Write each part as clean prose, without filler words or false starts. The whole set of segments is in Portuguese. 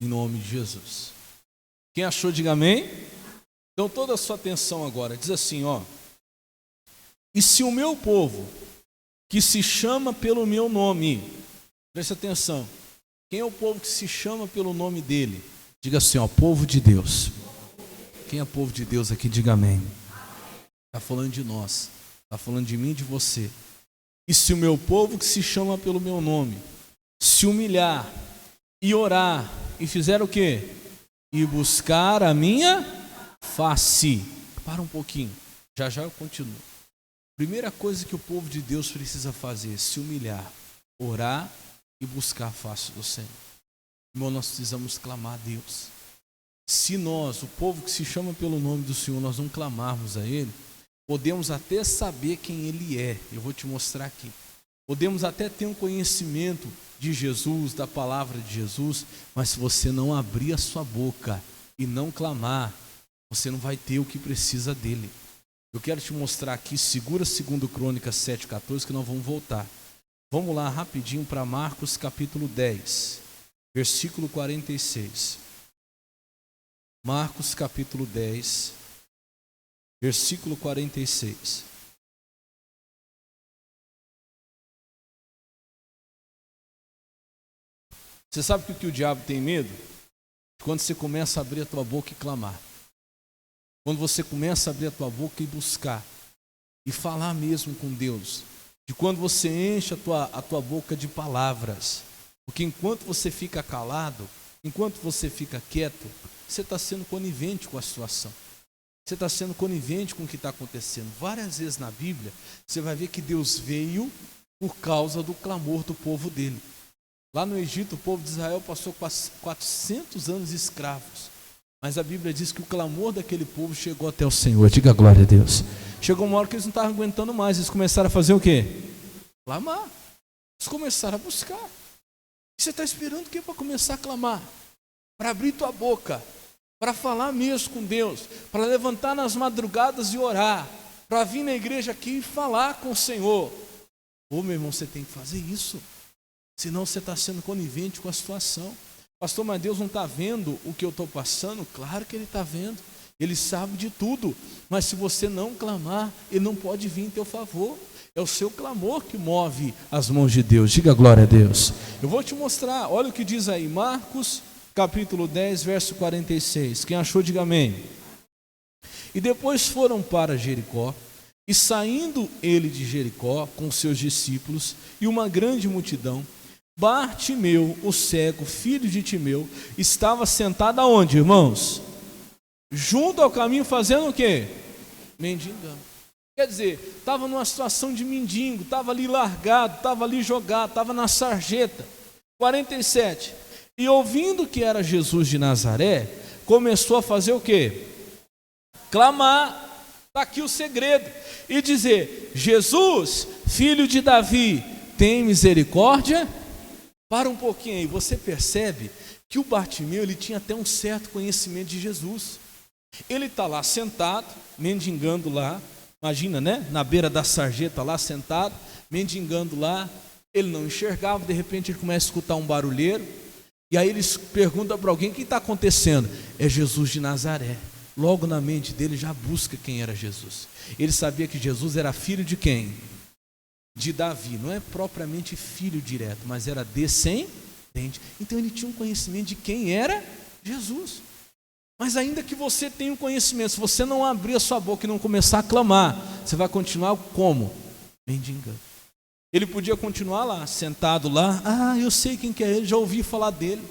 Em nome de Jesus. Quem achou, diga amém. Então toda a sua atenção agora, diz assim, ó. E se o meu povo, que se chama pelo meu nome, preste atenção, quem é o povo que se chama pelo nome dele? Diga assim, ó, povo de Deus. Quem é povo de Deus aqui, diga amém. Está falando de nós, está falando de mim e de você. E se o meu povo que se chama pelo meu nome, se humilhar e orar, e fizer o quê? E buscar a minha face. Para um pouquinho, já já eu continuo. Primeira coisa que o povo de Deus precisa fazer, se humilhar, orar e buscar a face do Senhor. Irmão, nós precisamos clamar a Deus. Se nós, o povo que se chama pelo nome do Senhor, nós não clamarmos a Ele, podemos até saber quem Ele é. Eu vou te mostrar aqui. Podemos até ter um conhecimento de Jesus, da palavra de Jesus, mas se você não abrir a sua boca e não clamar, você não vai ter o que precisa dele. Eu quero te mostrar aqui, segura 2 Crônicas 7,14, que nós vamos voltar. Vamos lá rapidinho para Marcos capítulo 10, versículo 46. Marcos capítulo 10, versículo 46. Você sabe que o diabo tem medo? Quando você começa a abrir a tua boca e clamar. Quando você começa a abrir a tua boca e buscar. E falar mesmo com Deus. De quando você enche a tua boca de palavras. Porque enquanto você fica calado, enquanto você fica quieto, você está sendo conivente com a situação. Você está sendo conivente com o que está acontecendo. Várias vezes na Bíblia, você vai ver que Deus veio por causa do clamor do povo dele. Lá no Egito, o povo de Israel passou 400 anos escravos. Mas a Bíblia diz que o clamor daquele povo chegou até o Senhor. Diga glória a Deus. Chegou uma hora que eles não estavam aguentando mais. Eles começaram a fazer o quê? Clamar. Eles começaram a buscar. E você está esperando o quê para começar a clamar? Para abrir tua boca. Para falar mesmo com Deus. Para levantar nas madrugadas e orar. Para vir na igreja aqui e falar com o Senhor. Ô meu irmão, você tem que fazer isso. Senão você está sendo conivente com a situação. Pastor, mas Deus não está vendo o que eu estou passando? Claro que Ele está vendo. Ele sabe de tudo. Mas se você não clamar, Ele não pode vir em teu favor. É o seu clamor que move as mãos de Deus. Diga glória a Deus. Eu vou te mostrar. Olha o que diz aí. Marcos, capítulo 10, verso 46. Quem achou, diga amém. E depois foram para Jericó. E saindo ele de Jericó com seus discípulos e uma grande multidão, Bartimeu, o cego, filho de Timeu, estava sentado aonde, irmãos? Junto ao caminho, fazendo o quê? Mendigando. Quer dizer, estava numa situação de mendigo, estava ali largado, estava ali jogado, estava na sarjeta. 47. E ouvindo que era Jesus de Nazaré, começou a fazer o quê? Clamar. Está aqui o segredo. E dizer: Jesus, filho de Davi, tem misericórdia? Para um pouquinho aí, você percebe que o Bartimeu, ele tinha até um certo conhecimento de Jesus. Ele está lá sentado, mendigando lá, imagina, né? Na beira da sarjeta lá, sentado, mendigando lá. Ele não enxergava, de repente ele começa a escutar um barulheiro. E aí ele pergunta para alguém: o que está acontecendo? É Jesus de Nazaré. Logo na mente dele já busca quem era Jesus. Ele sabia que Jesus era filho de quem? De Davi. Não é propriamente filho direto, mas era descendente. Então ele tinha um conhecimento de quem era Jesus. Mas ainda que você tenha um conhecimento, se você não abrir a sua boca e não começar a clamar, você vai continuar como? Mendigando. Ele podia continuar lá, sentado lá. Ah, eu sei quem que é ele, já ouvi falar dele.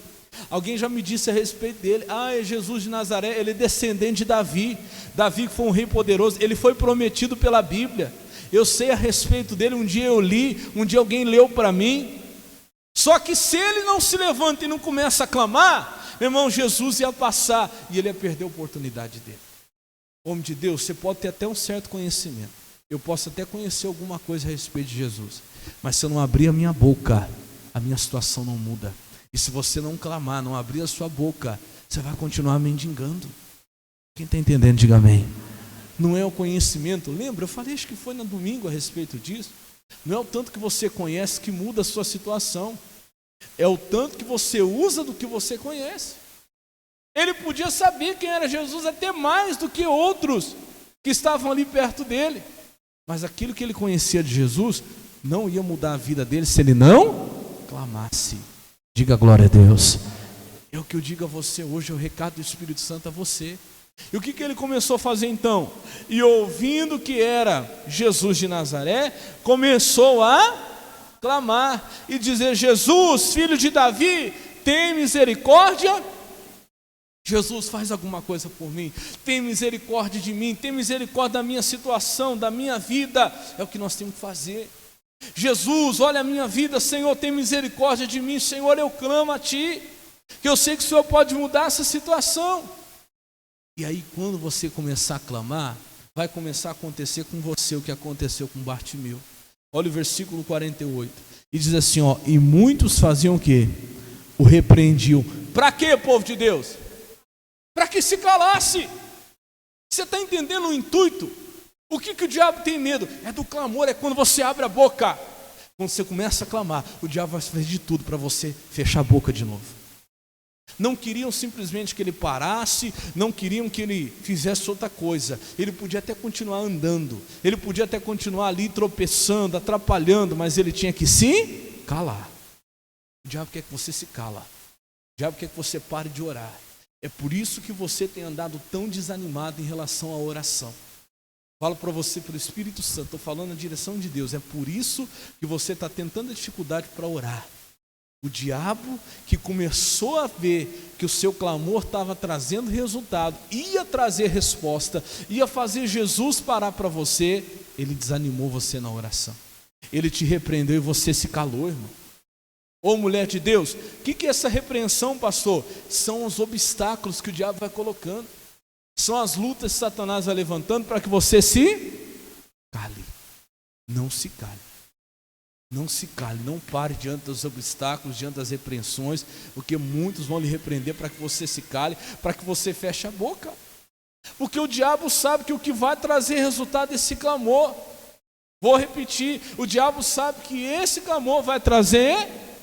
Alguém já me disse a respeito dele. Ah, é Jesus de Nazaré, ele é descendente de Davi. Davi que foi um rei poderoso, ele foi prometido pela Bíblia. Eu sei a respeito dele, um dia eu li, um dia alguém leu para mim. Só que se ele não se levanta e não começa a clamar, meu irmão, Jesus ia passar e ele ia perder a oportunidade dele. Homem de Deus, você pode ter até um certo conhecimento. Eu posso até conhecer alguma coisa a respeito de Jesus. Mas se eu não abrir a minha boca, a minha situação não muda. E se você não clamar, não abrir a sua boca, você vai continuar mendigando. Quem está entendendo, diga amém. Não é o conhecimento, lembra? Eu falei, acho que foi no domingo a respeito disso. Não é o tanto que você conhece que muda a sua situação. É o tanto que você usa do que você conhece. Ele podia saber quem era Jesus até mais do que outros que estavam ali perto dele. Mas aquilo que ele conhecia de Jesus não ia mudar a vida dele se ele não clamasse. Diga glória a Deus. É o que eu digo a você hoje, é o recado do Espírito Santo a você. E o que ele começou a fazer então? E ouvindo que era Jesus de Nazaré, começou a clamar e dizer: Jesus, filho de Davi, tem misericórdia. Jesus, faz alguma coisa por mim, tem misericórdia de mim, tem misericórdia da minha situação, da minha vida. É o que nós temos que fazer. Jesus, olha a minha vida, Senhor, tem misericórdia de mim. Senhor, eu clamo a Ti, que eu sei que o Senhor pode mudar essa situação. E aí, quando você começar a clamar, vai começar a acontecer com você o que aconteceu com Bartimeu. Olha o versículo 48. E diz assim, ó: e muitos faziam o quê? O repreendiam. Para quê, povo de Deus? Para que se calasse. Você está entendendo o intuito? O que o diabo tem medo? É do clamor, é quando você abre a boca. Quando você começa a clamar, o diabo vai fazer de tudo para você fechar a boca de novo. Não queriam simplesmente que ele parasse, não queriam que ele fizesse outra coisa. Ele podia até continuar andando, ele podia até continuar ali tropeçando, atrapalhando, mas ele tinha que se calar. O diabo quer que você se cala. O diabo quer que você pare de orar. É por isso que você tem andado tão desanimado em relação à oração. Falo para você pelo Espírito Santo, estou falando na direção de Deus. É por isso que você está tendo tanta dificuldade para orar. O diabo, que começou a ver que o seu clamor estava trazendo resultado, ia trazer resposta, ia fazer Jesus parar para você, ele desanimou você na oração. Ele te repreendeu e você se calou, irmão. Ô mulher de Deus, o que é essa repreensão, pastor? São os obstáculos que o diabo vai colocando. São as lutas que Satanás vai levantando para que você se cale. Não se cale. Não se cale, não pare diante dos obstáculos, diante das repreensões, porque muitos vão lhe repreender para que você se cale, para que você feche a boca. Porque o diabo sabe que o que vai trazer resultado é esse clamor. Vou repetir, o diabo sabe que esse clamor vai trazer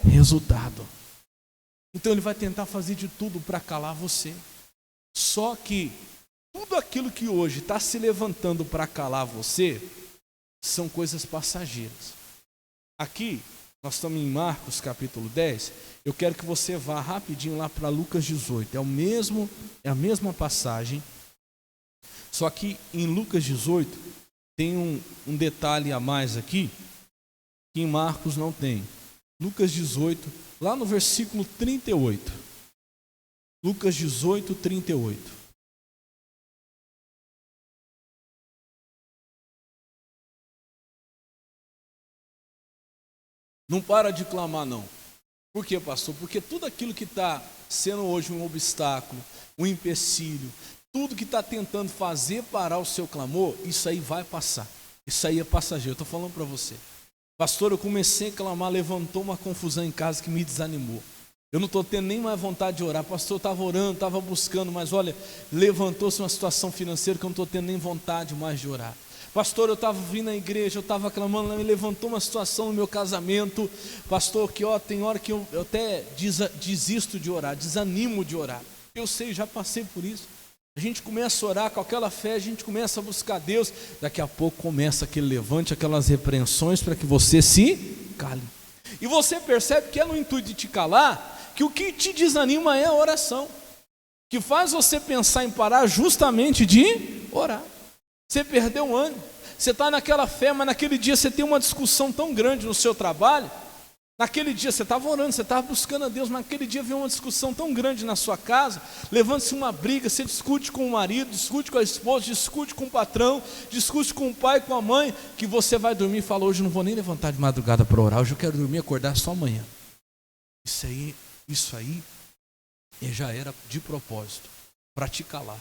resultado. Então ele vai tentar fazer de tudo para calar você. Só que tudo aquilo que hoje está se levantando para calar você são coisas passageiras. Aqui, nós estamos em Marcos capítulo 10, eu quero que você vá rapidinho lá para Lucas 18, é a mesma passagem, só que em Lucas 18 tem um detalhe a mais aqui, que em Marcos não tem. Lucas 18, lá no versículo 38, Lucas 18, 38. Não para de clamar, não. Por quê, pastor? Porque tudo aquilo que está sendo hoje um obstáculo, um empecilho, tudo que está tentando fazer parar o seu clamor, isso aí vai passar. Isso aí é passageiro. Eu estou falando para você. Pastor, eu comecei a clamar, levantou uma confusão em casa que me desanimou. Eu não estou tendo nem mais vontade de orar. Pastor, eu estava orando, estava buscando, mas olha, levantou-se uma situação financeira que eu não estou tendo nem vontade mais de orar. Pastor, eu estava vindo na igreja, eu estava clamando, me levantou uma situação no meu casamento. Pastor, que tem hora que eu até desisto de orar, desanimo de orar. Eu sei, já passei por isso. A gente começa a orar com aquela fé, a gente começa a buscar Deus. Daqui a pouco começa aquele levante, aquelas repreensões para que você se cale. E você percebe que é no intuito de te calar, que o que te desanima é a oração. Que faz você pensar em parar justamente de orar. Você perdeu o ânimo, você está naquela fé, mas naquele dia você tem uma discussão tão grande no seu trabalho. Naquele dia você estava orando, você estava buscando a Deus, mas naquele dia veio uma discussão tão grande na sua casa, levanta-se uma briga, você discute com o marido, discute com a esposa, discute com o patrão, discute com o pai, com a mãe, que você vai dormir e fala: hoje eu não vou nem levantar de madrugada para orar, hoje eu quero dormir e acordar só amanhã. Isso aí já era de propósito, para te calar.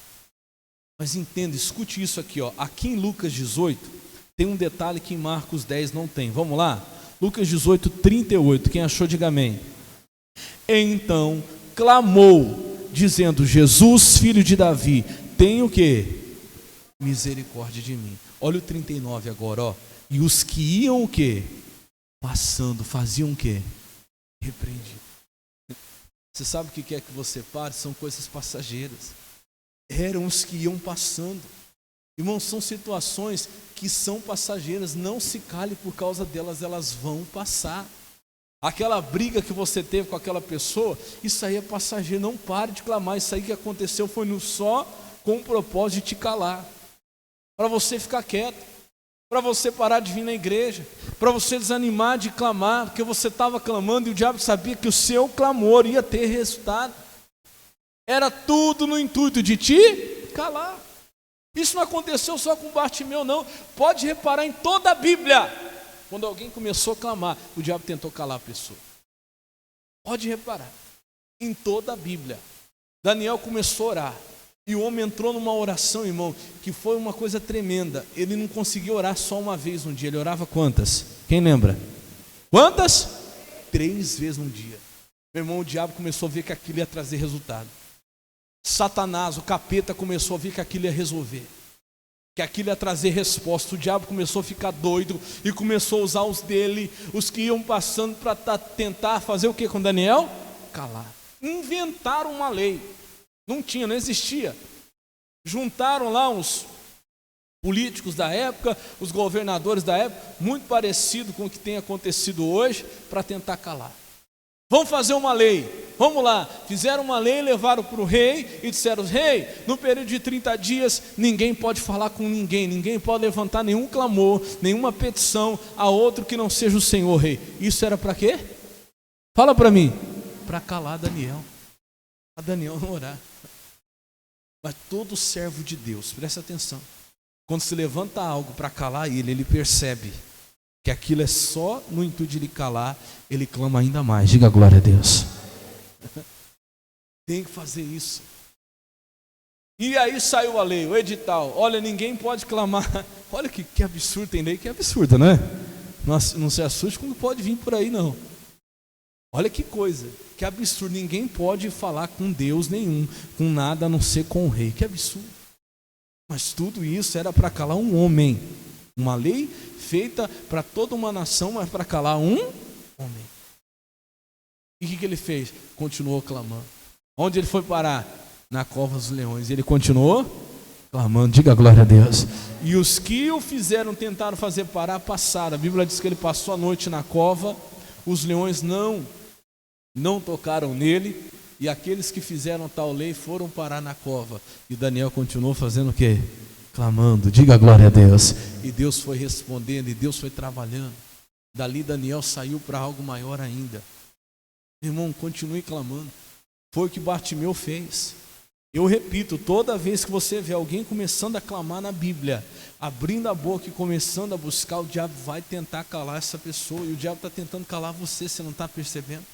Mas entenda, escute isso aqui, ó. Aqui em Lucas 18 tem um detalhe que em Marcos 10 não tem. Vamos lá? Lucas 18, 38. Quem achou, diga amém. Então clamou, dizendo: Jesus, filho de Davi, tem o quê? Misericórdia de mim. Olha o 39 agora, ó. E os que iam o quê? Passando, faziam o quê? repreendido. Você sabe o que quer que você pare? São coisas passageiras. Eram os que iam passando. Irmãos, são situações que são passageiras. Não se cale por causa delas, elas vão passar. Aquela briga que você teve com aquela pessoa, isso aí é passageiro. Não pare de clamar. Isso aí que aconteceu foi só com o propósito de te calar, para você ficar quieto, para você parar de vir na igreja, para você desanimar de clamar, porque você estava clamando e o diabo sabia que o seu clamor ia ter resultado. Era tudo no intuito de te calar. Isso não aconteceu só com Bartimeu, não. Pode reparar em toda a Bíblia. Quando alguém começou a clamar, o diabo tentou calar a pessoa. Pode reparar. Em toda a Bíblia. Daniel começou a orar. E o homem entrou numa oração, irmão, que foi uma coisa tremenda. Ele não conseguia orar só uma vez no dia. Ele orava quantas? Quem lembra? Quantas? 3 vezes no dia. Meu irmão, o diabo começou a ver que aquilo ia trazer resultado. Satanás, o capeta, começou a ver que aquilo ia resolver, que aquilo ia trazer resposta. O diabo começou a ficar doido e começou a usar os dele, os que iam passando, para tentar fazer o que com Daniel? Calar. Inventaram uma lei. Não tinha, não existia. Juntaram lá uns políticos da época, os governadores da época, muito parecido com o que tem acontecido hoje, para tentar calar. Vamos fazer uma lei. Vamos lá. Fizeram uma lei, levaram para o rei e disseram: rei, no período de 30 dias, ninguém pode falar com ninguém, ninguém pode levantar nenhum clamor, nenhuma petição a outro que não seja o Senhor, rei. Isso era para quê? Fala para mim. Para calar Daniel. Para Daniel não orar. Mas todo servo de Deus, presta atenção, quando se levanta algo para calar ele percebe que aquilo é só no intuito de lhe calar, ele clama ainda mais. Diga glória a Deus. Tem que fazer isso. E aí saiu a lei, o edital. Olha, ninguém pode clamar. Olha que absurdo, tem lei que é absurda, né? Não se assuste quando pode vir por aí, não. Olha que coisa, que absurdo. Ninguém pode falar com Deus nenhum, com nada a não ser com o rei. Que absurdo. Mas tudo isso era para calar um homem. Uma lei feita para toda uma nação, mas para calar um homem. E o que ele fez? Continuou clamando. Onde ele foi parar? Na cova dos leões. Ele continuou clamando. Diga glória a Deus. E os que o fizeram, tentaram fazer parar, passaram. A Bíblia diz que ele passou a noite na cova. Os leões não tocaram nele. E aqueles que fizeram tal lei foram parar na cova. E Daniel continuou fazendo o quê? Clamando. Diga glória a Deus. E Deus foi respondendo, e Deus foi trabalhando. Dali Daniel saiu para algo maior ainda. Irmão, continue clamando. Foi o que Bartimeu fez. Eu repito, toda vez que você vê alguém começando a clamar na Bíblia, abrindo a boca e começando a buscar, o diabo vai tentar calar essa pessoa. E o diabo está tentando calar você não está percebendo?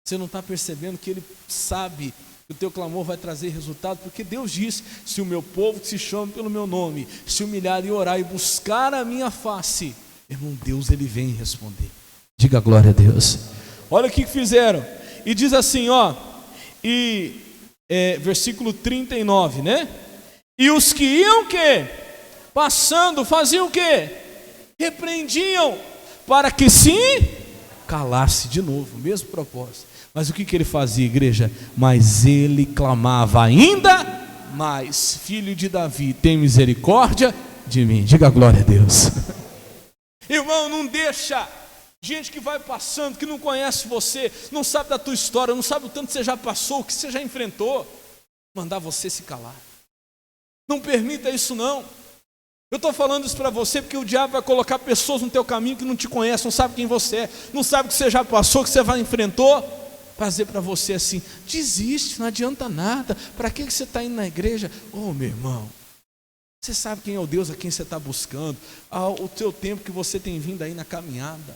Você não está percebendo que ele sabe que o teu clamor vai trazer resultado? Porque Deus diz: se o meu povo que se chama pelo meu nome se humilhar e orar e buscar a minha face, irmão, Deus ele vem responder. Diga glória a Deus. Olha o que fizeram. E diz assim, versículo 39, né? E os que iam o quê? Passando, faziam o quê? Repreendiam, para que se calasse de novo, mesmo propósito. Mas o que ele fazia, igreja? Mas ele clamava ainda mais: filho de Davi, tem misericórdia de mim. Diga glória a Deus. Irmão, não deixa gente que vai passando, que não conhece você, não sabe da tua história, não sabe o tanto que você já passou, o que você já enfrentou, mandar você se calar. Não permita isso não. Eu estou falando isso para você porque o diabo vai colocar pessoas no teu caminho que não te conhecem, não sabe quem você é, não sabe o que você já passou, o que você já enfrentou, fazer para você assim: desiste, não adianta nada, para que você está indo na igreja? Meu irmão, você sabe quem é o Deus a quem você está buscando, o teu tempo que você tem vindo aí na caminhada,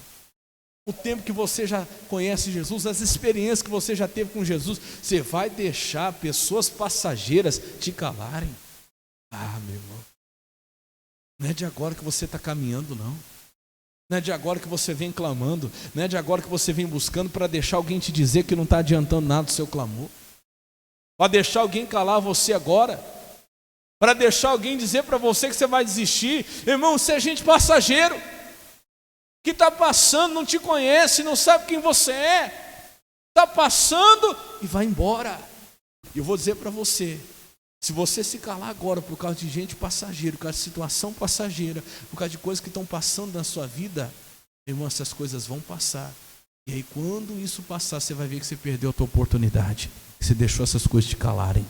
o tempo que você já conhece Jesus, as experiências que você já teve com Jesus, você vai deixar pessoas passageiras te calarem? Meu irmão, não é de agora que você está caminhando, não. Não é de agora que você vem clamando, não é de agora que você vem buscando para deixar alguém te dizer que não está adiantando nada do seu clamor, para deixar alguém calar você agora, para deixar alguém dizer para você que você vai desistir. Irmão, você é gente passageiro. que está passando, não te conhece, não sabe quem você é, está passando e vai embora. E eu vou dizer para você, se você se calar agora por causa de gente passageira, por causa de situação passageira, por causa de coisas que estão passando na sua vida, irmão, essas coisas vão passar. E aí quando isso passar, você vai ver que você perdeu a tua oportunidade, que você deixou essas coisas te calarem.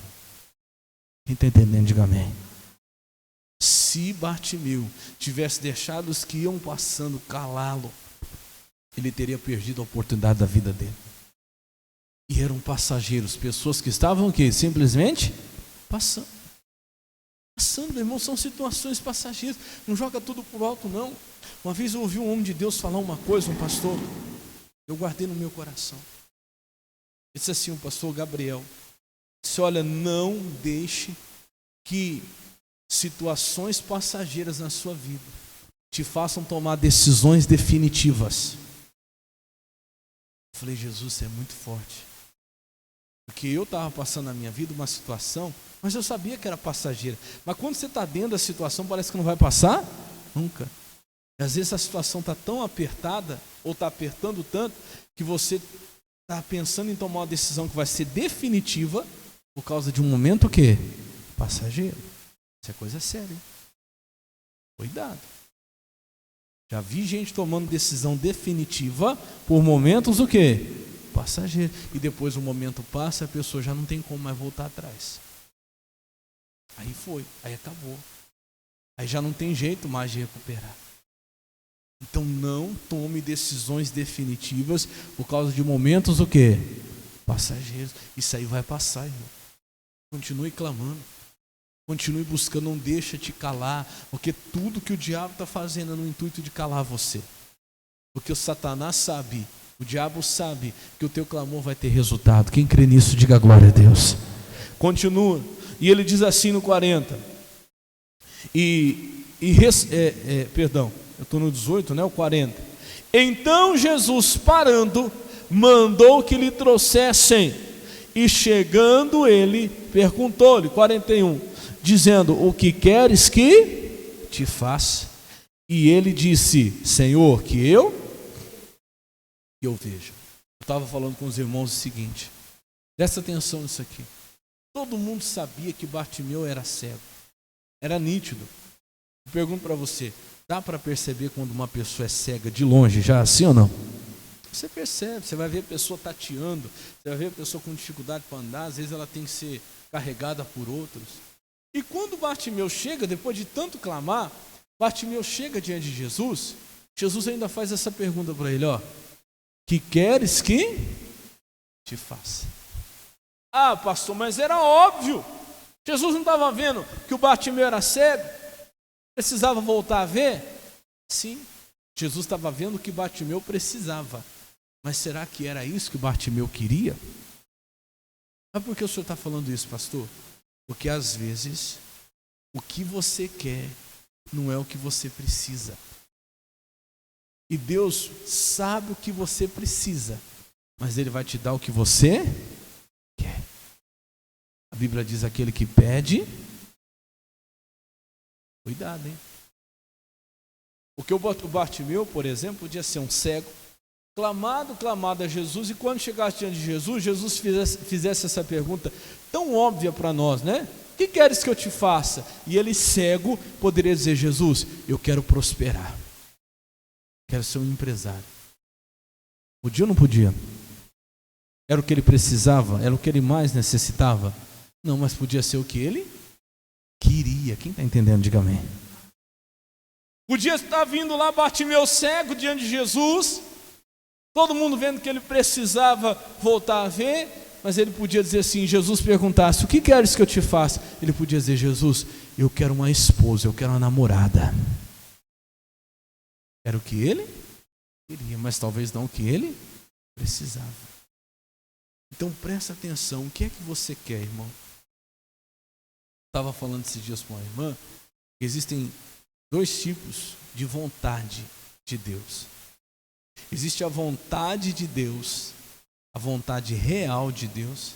Quem está entendendo, diga amém. Se Bartimeu tivesse deixado os que iam passando calá-lo, ele teria perdido a oportunidade da vida dele. E eram passageiros, pessoas que estavam o quê? Simplesmente passando. Passando, meu irmão, são situações passageiras. Não joga tudo por alto, não. Uma vez eu ouvi um homem de Deus falar uma coisa, um pastor, eu guardei no meu coração. Ele disse assim, o pastor Gabriel, disse, olha, não deixe que situações passageiras na sua vida te façam tomar decisões definitivas. Eu falei, Jesus, você é muito forte. Porque eu estava passando na minha vida uma situação, mas eu sabia que era passageira. Mas quando você está dentro da situação, parece que não vai passar? Nunca. E às vezes a situação está tão apertada, ou está apertando tanto, que você está pensando em tomar uma decisão que vai ser definitiva, por causa de um momento o quê? Passageiro. Isso é coisa séria. Cuidado. Já vi gente tomando decisão definitiva por momentos o quê? Passageiro. E depois o momento passa, a pessoa já não tem como mais voltar atrás. Aí foi, aí acabou. Aí já não tem jeito mais de recuperar. Então não tome decisões definitivas por causa de momentos o quê? Passageiros. Isso aí vai passar, irmão. Continue clamando. Continue buscando, não deixa te calar, porque tudo que o diabo está fazendo é no intuito de calar você. Porque o Satanás sabe, o diabo sabe que o teu clamor vai ter resultado. Quem crê nisso, diga glória a Deus. Continua, e ele diz assim no 40, perdão, eu estou no 18, né, o 40. Então Jesus, parando, mandou que lhe trouxessem, e chegando ele, perguntou-lhe, 41, dizendo, o que queres que te faça? E ele disse, Senhor, que eu veja. Eu estava falando com os irmãos o seguinte, presta atenção nisso aqui. Todo mundo sabia que Bartimeu era cego, era nítido. Eu pergunto para você, dá para perceber quando uma pessoa é cega de longe, já assim ou não? Você percebe, você vai ver a pessoa tateando, você vai ver a pessoa com dificuldade para andar, às vezes ela tem que ser carregada por outros. E quando Bartimeu chega, depois de tanto clamar, Bartimeu chega diante de Jesus, Jesus ainda faz essa pergunta para ele, ó, que queres que te faça? Ah, pastor, mas era óbvio, Jesus não estava vendo que o Bartimeu era cego, precisava voltar a ver? Sim, Jesus estava vendo o que Bartimeu precisava, mas será que era isso que Bartimeu queria? Sabe por que o senhor está falando isso, pastor? Porque às vezes o que você quer não é o que você precisa. E Deus sabe o que você precisa, mas Ele vai te dar o que você quer. A Bíblia diz, aquele que pede, cuidado, hein? Porque o Bartimeu, por exemplo, podia ser um cego, clamado a Jesus, e quando chegasse diante de Jesus, Jesus fizesse essa pergunta tão óbvia para nós, né? O que queres que eu te faça? E ele, cego, poderia dizer, Jesus, eu quero prosperar, quero ser um empresário. Podia ou não podia? Era o que ele precisava? Era o que ele mais necessitava? Não, mas podia ser o que ele queria. Quem está entendendo, diga amém. Podia estar vindo lá Bartimeu cego diante de Jesus, todo mundo vendo que ele precisava voltar a ver, mas ele podia dizer assim, Jesus perguntasse, o que queres que eu te faça? Ele podia dizer, Jesus, eu quero uma esposa, eu quero uma namorada. Era o que ele queria, mas talvez não o que ele precisava. Então presta atenção, o que é que você quer, irmão? Estava falando esses dias com uma irmã, que existem dois tipos de vontade de Deus. Existe a vontade de Deus, a vontade real de Deus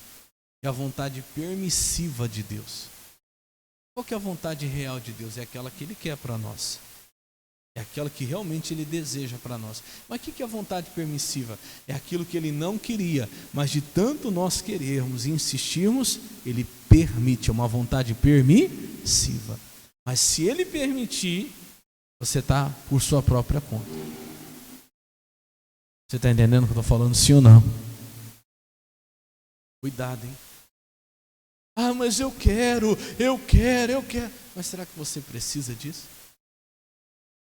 e a vontade permissiva de Deus. Qual que é a vontade real de Deus? É aquela que Ele quer para nós. É aquela que realmente Ele deseja para nós. Mas o que é a vontade permissiva? É aquilo que Ele não queria, mas de tanto nós querermos e insistirmos, Ele permite. É uma vontade permissiva. Mas se Ele permitir, você está por sua própria conta. Você está entendendo o que eu estou falando? Sim ou não? Cuidado, hein? Ah, mas eu quero. Mas será que você precisa disso?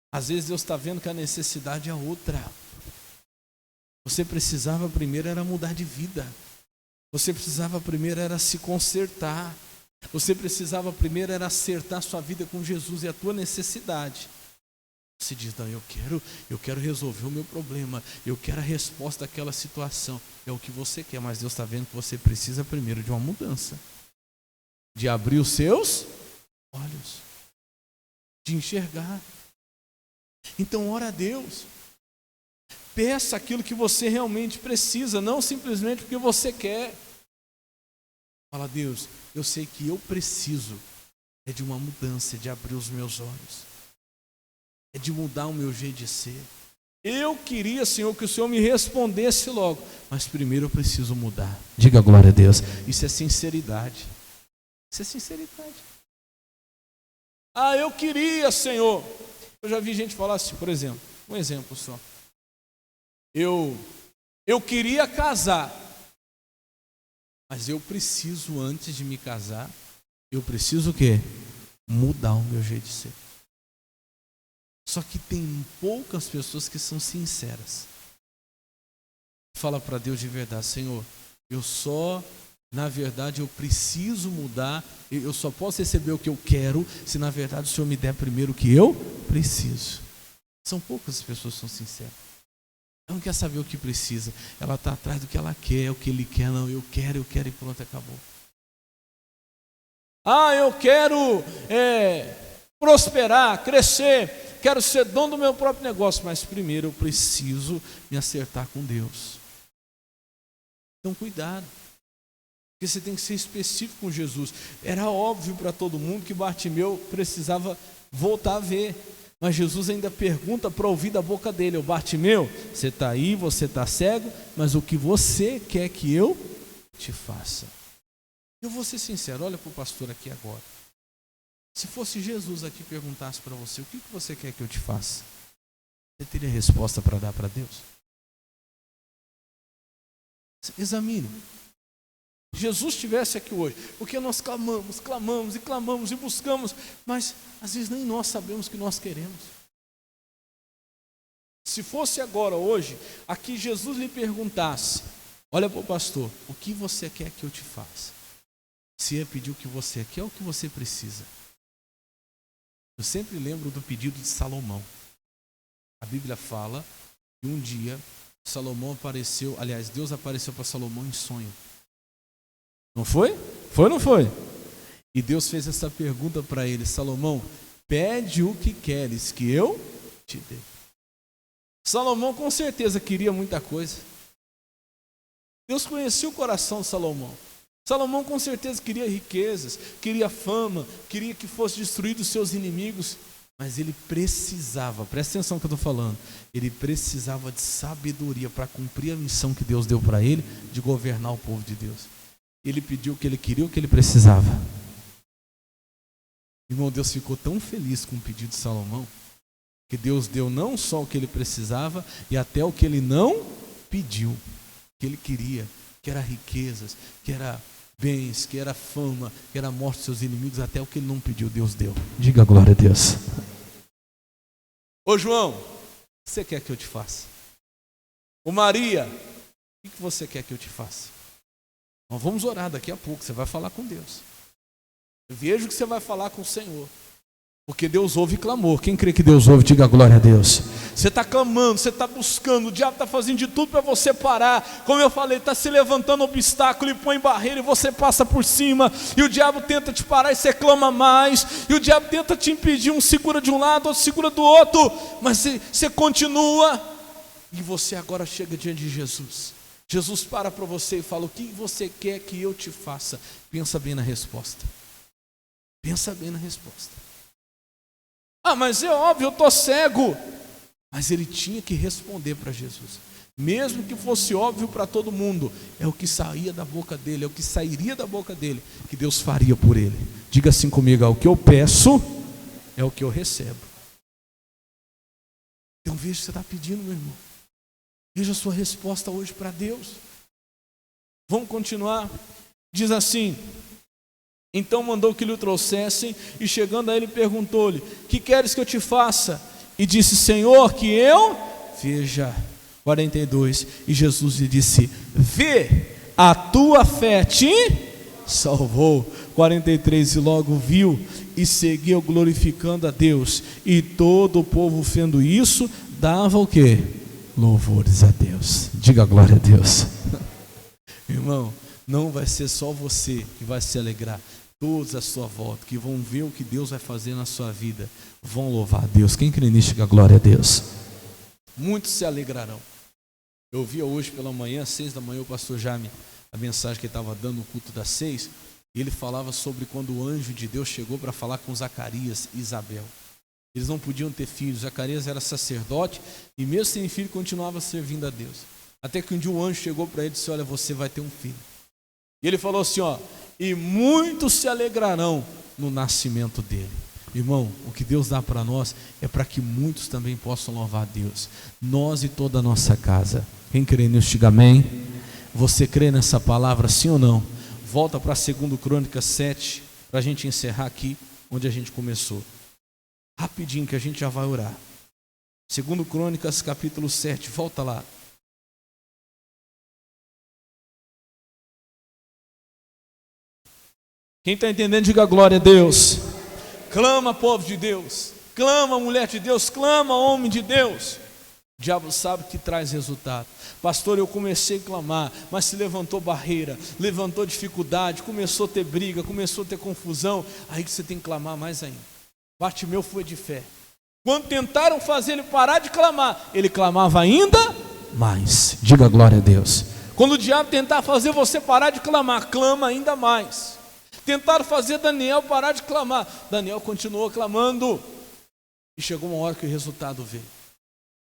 Às vezes Deus está vendo que a necessidade é outra. Você precisava primeiro era mudar de vida. Você precisava primeiro era se consertar. Você precisava primeiro era acertar sua vida com Jesus e a tua necessidade. Você diz, não, eu quero resolver o meu problema, eu quero a resposta daquela situação. É o que você quer, mas Deus está vendo que você precisa primeiro de uma mudança. De abrir os seus olhos. De enxergar. Então ora a Deus. Peça aquilo que você realmente precisa, não simplesmente porque você quer. Fala, Deus, eu sei que eu preciso é de uma mudança, de abrir os meus olhos. É de mudar o meu jeito de ser. Eu queria, Senhor, que o Senhor me respondesse logo, mas primeiro eu preciso mudar. Diga glória a Deus. Isso é sinceridade. Isso é sinceridade. Ah, eu queria, Senhor. Eu já vi gente falar assim, por exemplo, um exemplo só. Eu queria casar, mas eu preciso, antes de me casar, eu preciso o quê? Mudar o meu jeito de ser. Só que tem poucas pessoas que são sinceras. Fala para Deus de verdade, Senhor, na verdade eu preciso mudar, eu só posso receber o que eu quero, se na verdade o Senhor me der primeiro o que eu preciso. São poucas as pessoas que são sinceras. Ela não quer saber o que precisa, ela está atrás do que ela quer, o que ele quer, não, eu quero e pronto, acabou. Ah, eu quero prosperar, crescer, quero ser dono do meu próprio negócio, mas primeiro eu preciso me acertar com Deus. Então cuidado, porque você tem que ser específico com Jesus. Era óbvio para todo mundo que Bartimeu precisava voltar a ver, mas Jesus ainda pergunta para ouvir da boca dele: Bartimeu, você está aí, você está cego, mas o que você quer que eu te faça? Eu vou ser sincero, olha para o pastor aqui agora. Se fosse Jesus aqui e perguntasse para você: o que você quer que eu te faça? Você teria resposta para dar para Deus? Examine. Jesus estivesse aqui hoje, porque nós clamamos e buscamos, mas às vezes nem nós sabemos o que nós queremos. Se fosse agora, hoje, aqui Jesus lhe perguntasse: olha para o pastor, o que você quer que eu te faça? Se ia pedir o que você quer ou o que você precisa. Eu sempre lembro do pedido de Salomão. A Bíblia fala que um dia Deus apareceu para Salomão em sonho. Não foi? Foi ou não foi? E Deus fez essa pergunta para ele: Salomão, pede o que queres que eu te dê. Salomão com certeza queria muita coisa. Deus conhecia o coração de Salomão. Salomão com certeza queria riquezas, queria fama, queria que fosse destruído os seus inimigos. Mas ele precisava, presta atenção no que eu estou falando, ele precisava de sabedoria para cumprir a missão que Deus deu para ele, de governar o povo de Deus. Ele pediu o que ele queria, o que ele precisava. Irmão, Deus ficou tão feliz com o pedido de Salomão, que Deus deu não só o que ele precisava, e até o que ele não pediu, que ele queria, que era riquezas, que era bens, que era fama, que era a morte dos seus inimigos, até o que ele não pediu, Deus deu. Diga glória a Deus. Ô João, o que você quer que eu te faça? Ô Maria, o que você quer que eu te faça? Nós vamos orar daqui a pouco, você vai falar com Deus. Eu vejo que você vai falar com o Senhor. Porque Deus ouve clamor. Quem crê que Deus ouve, diga glória a Deus. Você está clamando, você está buscando, o diabo está fazendo de tudo para você parar. Como eu falei, está se levantando obstáculo e põe barreira e você passa por cima. E o diabo tenta te parar e você clama mais. E o diabo tenta te impedir, um segura de um lado, outro segura do outro. Mas você continua e você agora chega diante de Jesus. Jesus para você e fala: o que você quer que eu te faça? Pensa bem na resposta. Pensa bem na resposta. Ah, mas é óbvio, eu estou cego. Mas ele tinha que responder para Jesus. Mesmo que fosse óbvio para todo mundo, é o que saía da boca dele, é o que sairia da boca dele, que Deus faria por ele. Diga assim comigo: o que eu peço é o que eu recebo. Então veja o que você está pedindo, meu irmão. Veja a sua resposta hoje para Deus. Vamos continuar. Diz assim: então mandou que lhe o trouxessem, e chegando a ele perguntou-lhe: que queres que eu te faça? E disse: Senhor, que eu veja. 42, e Jesus lhe disse: vê, a tua fé te salvou. 43, e logo viu e seguiu glorificando a Deus, e todo o povo vendo isso, dava o quê? Louvores a Deus. Diga glória a Deus. Irmão, não vai ser só você que vai se alegrar. Todos à sua volta, que vão ver o que Deus vai fazer na sua vida, vão louvar a Deus. Quem crê nisso, diga glória a Deus. Muitos se alegrarão. Eu vi hoje pela manhã, 6 da manhã, o pastor Jaime, a mensagem que ele estava dando no culto das 6, e ele falava sobre quando o anjo de Deus chegou para falar com Zacarias e Isabel. Eles não podiam ter filhos. Zacarias era sacerdote e mesmo sem filho continuava servindo a Deus. Até que um dia o anjo chegou para ele e disse: olha, você vai ter um filho. E ele falou assim, e muitos se alegrarão no nascimento dele. Irmão, o que Deus dá para nós é para que muitos também possam louvar a Deus. Nós e toda a nossa casa. Quem crê nisso, diga amém. Você crê nessa palavra, sim ou não? Volta para 2 Crônicas 7, para a gente encerrar aqui onde a gente começou. Rapidinho que a gente já vai orar. 2 Crônicas capítulo 7, volta lá. Quem está entendendo, diga glória a Deus. Clama, povo de Deus. Clama, mulher de Deus. Clama, homem de Deus. O diabo sabe que traz resultado. Pastor, eu comecei a clamar, mas se levantou barreira, levantou dificuldade, começou a ter briga, começou a ter confusão. Aí que você tem que clamar mais ainda. Bartimeu foi de fé. Quando tentaram fazer ele parar de clamar, ele clamava ainda mais. Diga glória a Deus. Quando o diabo tentar fazer você parar de clamar, clama ainda mais. Tentaram fazer Daniel parar de clamar, Daniel continuou clamando. E chegou uma hora que o resultado veio.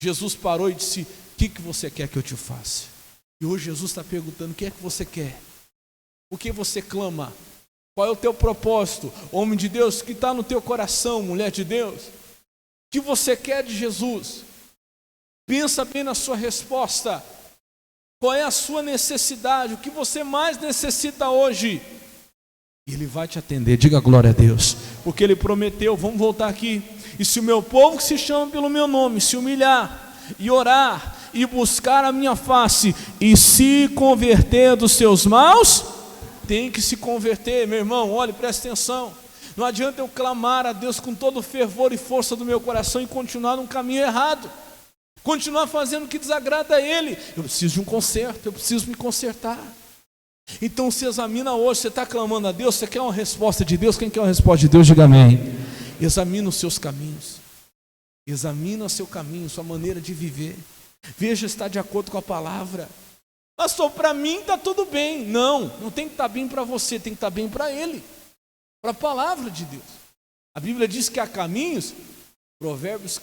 Jesus parou e disse: o que você quer que eu te faça? E hoje Jesus está perguntando: o que é que você quer? O que você clama? Qual é o teu propósito? Homem de Deus, que está no teu coração, mulher de Deus, o que você quer de Jesus? Pensa bem na sua resposta. Qual é a sua necessidade? O que você mais necessita hoje? Ele vai te atender. Diga glória a Deus. Porque Ele prometeu, vamos voltar aqui: e se o meu povo que se chama pelo meu nome se humilhar e orar e buscar a minha face e se converter dos seus maus, tem que se converter, meu irmão. Olhe, preste atenção. Não adianta eu clamar a Deus com todo o fervor e força do meu coração e continuar num caminho errado, continuar fazendo o que desagrada a Ele. Eu preciso de um conserto, eu preciso me consertar. Então se examina hoje. Você está clamando a Deus, você quer uma resposta de Deus? Quem quer uma resposta de Deus, diga amém. Examina os seus caminhos. Examina o seu caminho, sua maneira de viver. Veja se está de acordo com a palavra. Pastor, para mim está tudo bem. Não tem que estar bem para você, tem que estar bem para Ele, para a palavra de Deus. A Bíblia diz que há caminhos. Provérbios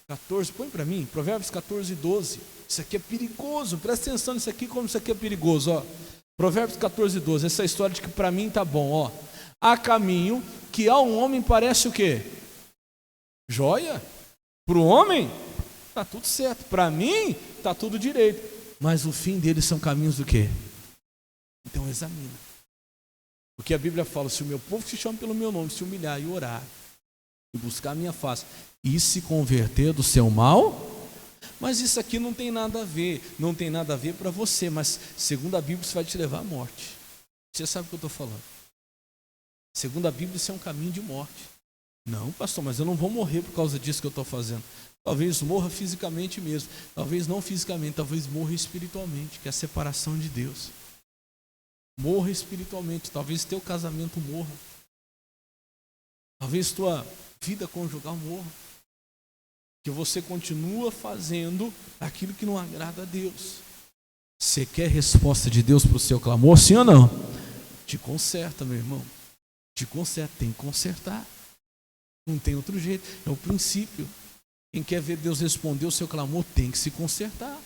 14, põe para mim, Provérbios 14, 12. Isso aqui é perigoso, presta atenção nisso aqui, como isso aqui é perigoso. Provérbios 14, 12, essa história de que para mim está bom. Há caminho que a um homem parece o quê? Joia. Para o homem está tudo certo, para mim está tudo direito, mas o fim deles são caminhos do quê? Então examina. Porque a Bíblia fala: se o meu povo que se chama pelo meu nome se humilhar e orar e buscar a minha face e se converter do seu mal. Mas isso aqui não tem nada a ver, não tem nada a ver para você, mas segundo a Bíblia isso vai te levar à morte. Você sabe o que eu estou falando? Segundo a Bíblia isso é um caminho de morte. Não, pastor, mas eu não vou morrer por causa disso que eu estou fazendo. Talvez morra fisicamente mesmo, talvez não fisicamente, talvez morra espiritualmente, que é a separação de Deus. Morra espiritualmente, talvez teu casamento morra, talvez tua vida conjugal morra, que você continua fazendo aquilo que não agrada a Deus. Você quer resposta de Deus para o seu clamor, sim ou não? Te conserta, meu irmão. Te conserta, tem que consertar. Não tem outro jeito, é o princípio. Quem quer ver Deus responder o seu clamor tem que se consertar.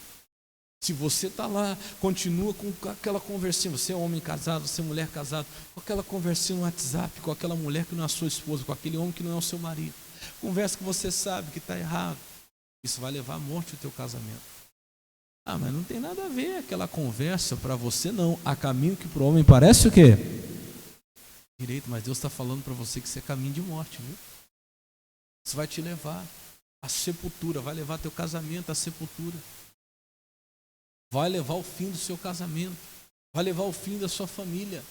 Se você está lá, continua com aquela conversinha, você é homem casado, você é mulher casada, com aquela conversinha no WhatsApp, com aquela mulher que não é a sua esposa, com aquele homem que não é o seu marido, conversa que você sabe que está errado, isso vai levar à morte o teu casamento. Ah, mas não tem nada a ver aquela conversa para você não, há caminho que para o homem parece o quê? Direito, mas Deus está falando para você que isso é caminho de morte, viu? Isso vai te levar à sepultura, vai levar teu casamento à sepultura. Vai levar ao fim do seu casamento, vai levar ao fim da sua família.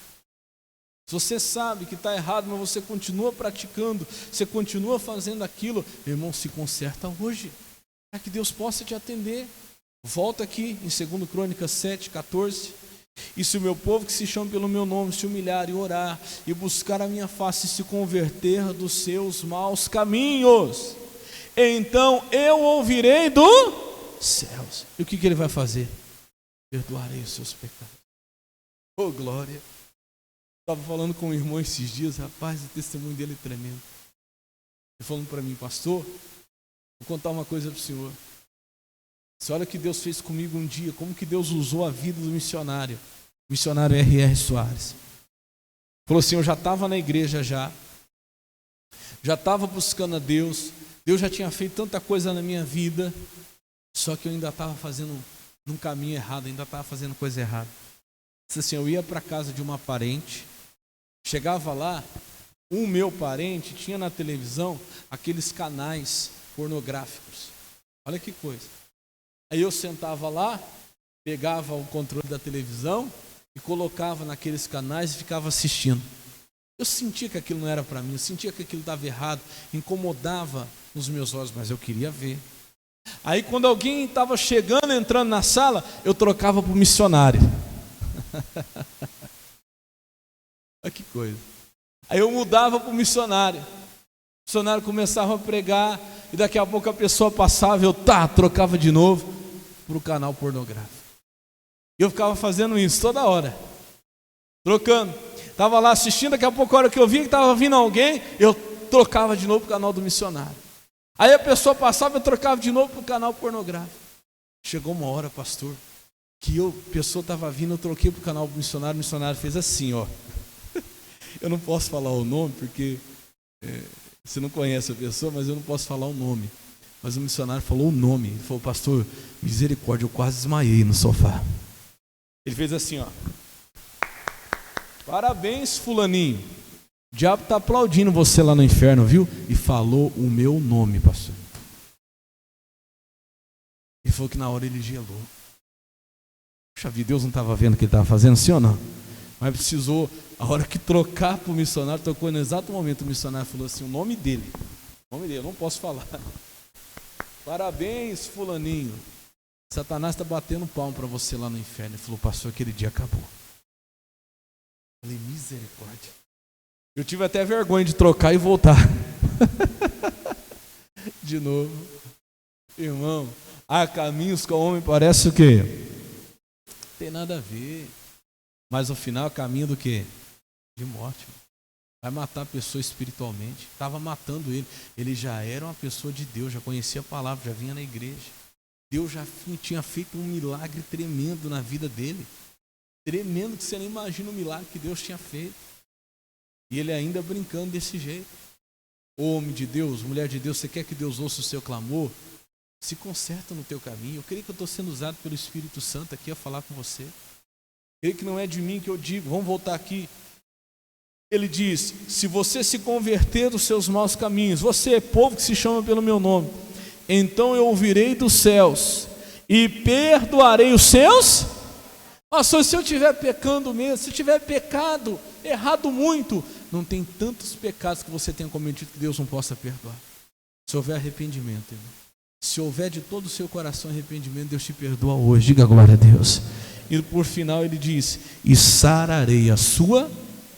Se você sabe que está errado, mas você continua praticando, você continua fazendo aquilo, meu irmão, se conserta hoje, para que Deus possa te atender. Volta aqui em 2 Crônicas 7:14. E se o meu povo que se chama pelo meu nome se humilhar e orar e buscar a minha face e se converter dos seus maus caminhos, então eu ouvirei dos céus. E o que ele vai fazer? Perdoarei os seus pecados. Oh, glória! Estava falando com um irmão esses dias, rapaz, o testemunho dele é tremendo. Ele falando para mim, pastor, vou contar uma coisa para o senhor. Você olha o que Deus fez comigo um dia, como que Deus usou a vida do missionário R.R. Soares. Falou assim, eu já estava na igreja já estava buscando a Deus já tinha feito tanta coisa na minha vida, só que eu ainda estava fazendo num caminho errado, ainda estava fazendo coisa errada. Disse assim, eu ia para a casa de uma parente, chegava lá, o meu parente tinha na televisão aqueles canais pornográficos. Olha que coisa. Aí eu sentava lá, pegava o controle da televisão e colocava naqueles canais e ficava assistindo. Eu sentia que aquilo não era para mim, eu sentia que aquilo estava errado, incomodava nos meus olhos, mas eu queria ver. Aí quando alguém estava chegando, entrando na sala, eu trocava para o missionário. Olha que coisa. Aí eu mudava para o missionário. O missionário começava a pregar e daqui a pouco a pessoa passava, eu trocava de novo para o canal pornográfico. E eu ficava fazendo isso toda hora, trocando. Estava lá assistindo, daqui a pouco a hora que eu vi que estava vindo alguém, eu trocava de novo para o canal do missionário. Aí a pessoa passava, eu trocava de novo para o canal pornográfico. Chegou uma hora, pastor, que a pessoa estava vindo, eu troquei para o canal do missionário, o missionário fez assim, ó. Eu não posso falar o nome, porque você não conhece a pessoa, mas eu não posso falar o nome. Mas o missionário falou o nome. Ele falou, pastor, misericórdia, eu quase desmaiei no sofá. Ele fez assim, ó. Parabéns, fulaninho. O diabo está aplaudindo você lá no inferno, viu? E falou o meu nome, pastor. Ele falou que na hora ele gelou. Puxa vida, Deus não estava vendo o que ele estava fazendo, sim ou não? Mas precisou, a hora que trocar para o missionário, tocou no exato momento, o missionário falou assim, o nome dele, eu não posso falar. Parabéns, fulaninho. Satanás está batendo palmo para você lá no inferno. Ele falou, pastor, aquele dia acabou. Eu falei, misericórdia. Eu tive até vergonha de trocar e voltar. De novo. Irmão, há caminhos que o homem parece o quê? Não tem nada a ver. Mas no final, caminho do quê? De morte. Vai matar a pessoa espiritualmente. Estava matando ele. Ele já era uma pessoa de Deus, já conhecia a palavra, já vinha na igreja. Deus já tinha feito um milagre tremendo na vida dele. Tremendo que você nem imagina o milagre que Deus tinha feito. E ele ainda brincando desse jeito. Homem de Deus, mulher de Deus, você quer que Deus ouça o seu clamor? Se conserta no teu caminho. Eu creio que eu estou sendo usado pelo Espírito Santo aqui a falar com você. Eu creio que não é de mim que eu digo. Vamos voltar aqui. Ele diz, se você se converter dos seus maus caminhos, você é povo que se chama pelo meu nome, então eu ouvirei dos céus e perdoarei os seus. Pastor, se eu estiver pecando mesmo, se tiver pecado, errado muito, não tem tantos pecados que você tenha cometido que Deus não possa perdoar. Se houver arrependimento, irmão, se houver de todo o seu coração arrependimento, Deus te perdoa hoje, diga glória a Deus. E por final ele diz, e sararei a sua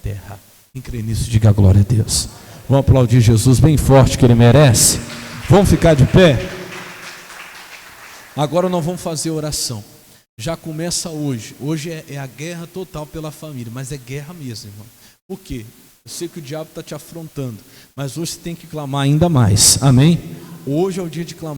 terra. Quem crê nisso, diga glória a Deus. Vamos aplaudir Jesus bem forte que Ele merece. Vamos ficar de pé. Agora nós vamos fazer oração. Já começa hoje. Hoje é a guerra total pela família, mas é guerra mesmo, irmão. Por quê? Eu sei que o diabo está te afrontando, mas hoje você tem que clamar ainda mais. Amém? Hoje é o dia de clamar.